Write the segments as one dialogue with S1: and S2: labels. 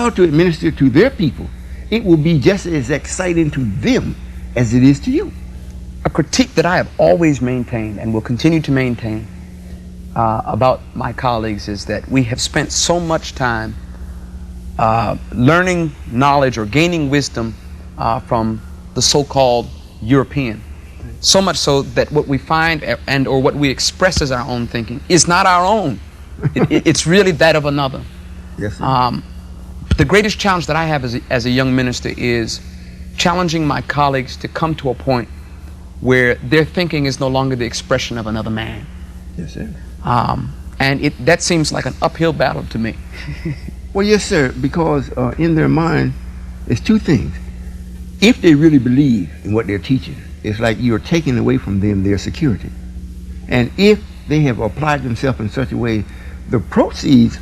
S1: how to administer to their people, it will be just as exciting to them as it is to you.
S2: A critique that I have always maintained and will continue to maintain about my colleagues is that we have spent so much time learning knowledge or gaining wisdom from the so-called European. So much so that what we find and or what we express as our own thinking is not our own. It's really that of another.
S1: Yes, sir.
S2: The greatest challenge that I have as a young minister is challenging my colleagues to come to a point where their thinking is no longer the expression of another man.
S1: Yes, sir.
S2: And that seems like an uphill battle to me.
S1: Well, yes, sir, because in their mind, there's two things. If they really believe in what they're teaching, it's like you're taking away from them their security. And if they have applied themselves in such a way, the proceeds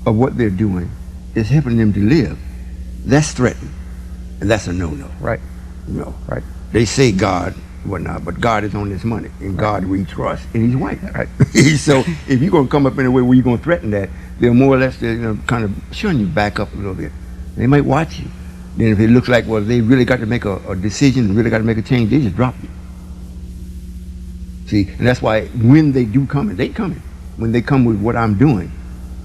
S1: of what they're doing is helping them to live, that's threatened. And that's a no-no.
S2: Right.
S1: No.
S2: Right.
S1: They say God, whatnot, but God is on this money, and God we trust, and He's white.
S2: Right.
S1: So if you're going to come up in a way where you're going to threaten that, they're more or less kind of showing you back up a little bit. They might watch you. Then if it looks like, well, they really got to make a decision, really got to make a change, they just drop you. See, and that's why when they do come, they coming. When they come with what I'm doing,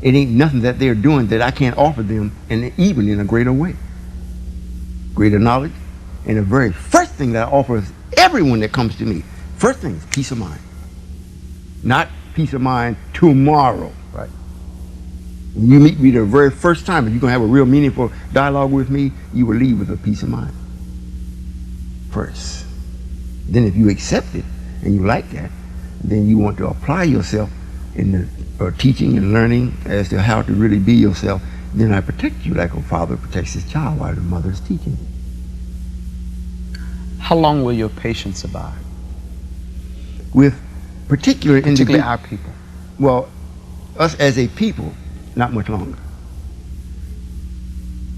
S1: it ain't nothing that they're doing that I can't offer them, and even in a greater way. Greater knowledge, and the very first thing that I offer is everyone that comes to me, first thing is peace of mind. Not peace of mind tomorrow.
S2: Right.
S1: When you meet me the very first time, if you're going to have a real meaningful dialogue with me, you will leave with a peace of mind. First. Then if you accept it, and you like that, then you want to apply yourself in the teaching and learning as to how to really be yourself, then I protect you like a father protects his child while the mother is teaching.
S2: How long will your patience abide?
S1: With particularly
S2: our people.
S1: Well, us as a people, not much longer.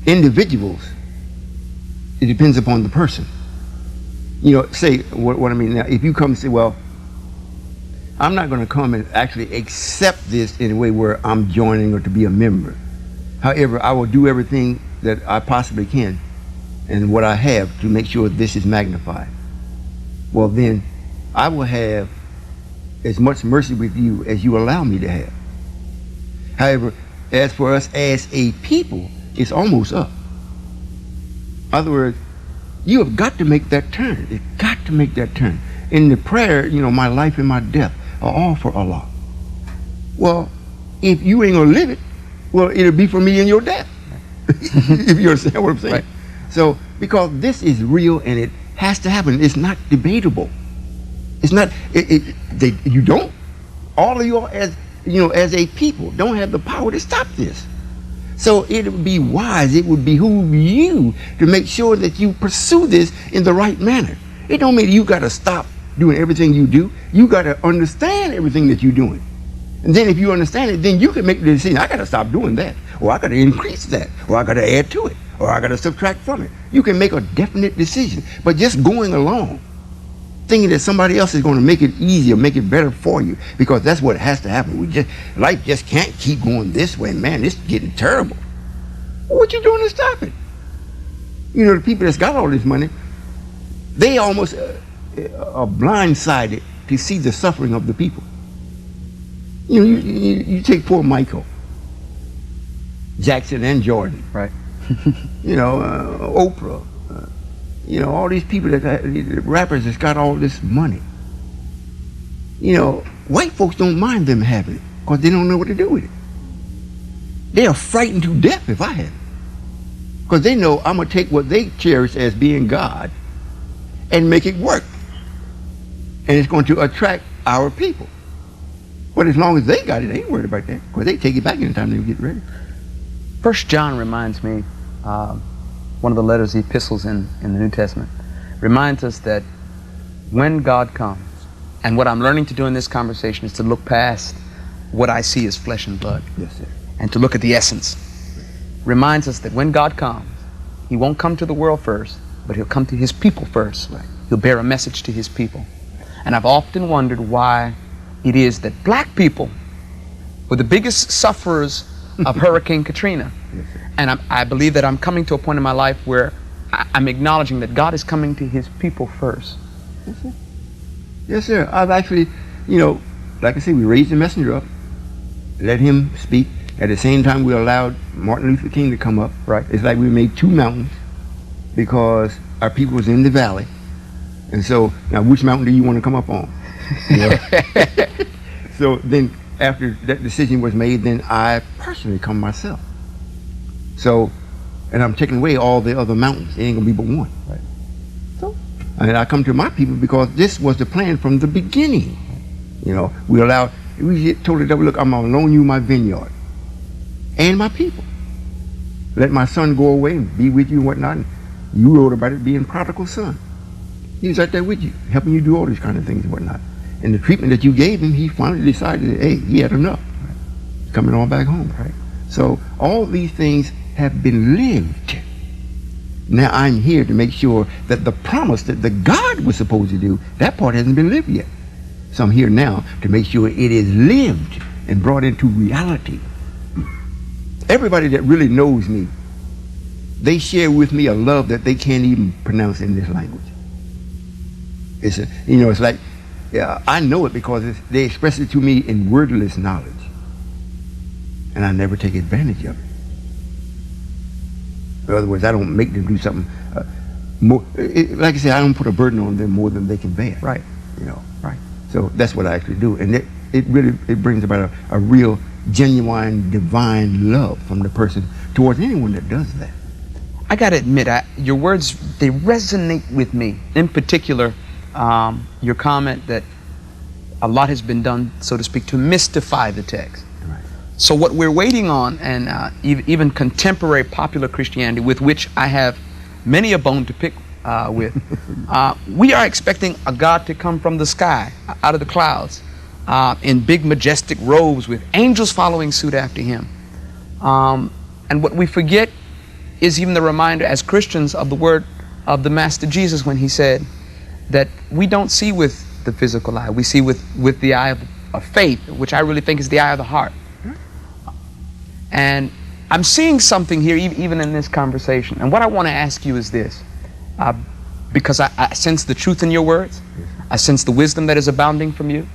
S1: Individuals, it depends upon the person. Say what I mean now. If you come and say, well, I'm not going to come and actually accept this in a way where I'm joining or to be a member. However, I will do everything that I possibly can and what I have to make sure this is magnified. Well, then I will have as much mercy with you as you allow me to have. However, as for us as a people, it's almost up. In other words, you have got to make that turn. You've got to make that turn. In the prayer, my life and my death are all for Allah. Well, if you ain't going to live it, well, it'll be for me in your death. If you understand what I'm saying. Right. So, because this is real and it has to happen. It's not debatable. It's not, you don't, all of you as a people don't have the power to stop this. So it would be wise, it would behoove you to make sure that you pursue this in the right manner. It don't mean you got to stop doing everything you do. You got to understand everything that you're doing. And then if you understand it, then you can make the decision, I got to stop doing that, or I got to increase that, or I got to add to it, or I got to subtract from it. You can make a definite decision. But just going along, thinking that somebody else is going to make it easier, make it better for you, because that's what has to happen. Life just can't keep going this way, man. It's getting terrible. Well, what you doing to stop it? The people that's got all this money, they almost are blindsided to see the suffering of the people. You take poor Michael Jackson and Jordan,
S2: right?
S1: Oprah. All these people the rappers that's got all this money. White folks don't mind them having it because they don't know what to do with it. They are frightened to death if I have it. Because they know I'm going to take what they cherish as being God and make it work. And it's going to attract our people. But as long as they got it, they ain't worried about that. Because they take it back anytime they get ready.
S2: 1 John reminds me, one of the letters, the epistles in the New Testament, reminds us that when God comes, and what I'm learning to do in this conversation is to look past what I see as flesh and blood.
S1: Yes, sir.
S2: And to look at the essence. Reminds us that when God comes, He won't come to the world first, but He'll come to His people first.
S1: Right.
S2: He'll bear a message to His people. And I've often wondered why it is that black people were the biggest sufferers of Hurricane Katrina.
S1: Yes, sir.
S2: And I believe that I'm coming to a point in my life where I'm acknowledging that God is coming to his people first.
S1: Yes, sir. Yes, sir. I've actually, like I said, we raised the messenger up, let him speak. At the same time, we allowed Martin Luther King to come up.
S2: Right.
S1: It's like we made two mountains because our people was in the valley. And so, now which mountain do you want to come up on? So then, after that decision was made, then I personally come myself. So, and I'm taking away all the other mountains. It ain't gonna be but one.
S2: Right.
S1: So, and I come to my people because this was the plan from the beginning. We told the devil, look, I'm gonna loan you my vineyard and my people. Let my son go away and be with you and whatnot. And you wrote about it being prodigal son. He was right there with you, helping you do all these kind of things and whatnot. And the treatment that you gave him, he finally decided that, hey, he had enough. Right. Coming on back home.
S2: Right.
S1: So all these things have been lived. Now I'm here to make sure that the promise that the God was supposed to do, that part hasn't been lived yet. So I'm here now to make sure it is lived and brought into reality. Everybody that really knows me, they share with me a love that they can't even pronounce in this language. It's like, I know it because they express it to me in wordless knowledge. And I never take advantage of it. In other words, I don't make them do something more. Like I said, I don't put a burden on them more than they can bear.
S2: Right.
S1: Right. So that's what I actually do. And it brings about a real, genuine, divine love from the person towards anyone that does that.
S2: I got to admit, your words, they resonate with me. In particular, your comment that a lot has been done, so to speak, to mystify the text.
S1: Right.
S2: So what we're waiting on, and even contemporary popular Christianity, with which I have many a bone to pick with, we are expecting a God to come from the sky, out of the clouds, in big majestic robes with angels following suit after him. And what we forget is even the reminder as Christians of the word of the Master Jesus when he said that we don't see with the physical eye, we see with the eye of faith, which I really think is the eye of the heart. And I'm seeing something here even in this conversation. And what I want to ask you is this, because I sense the truth in your words, I sense the wisdom that is abounding from you,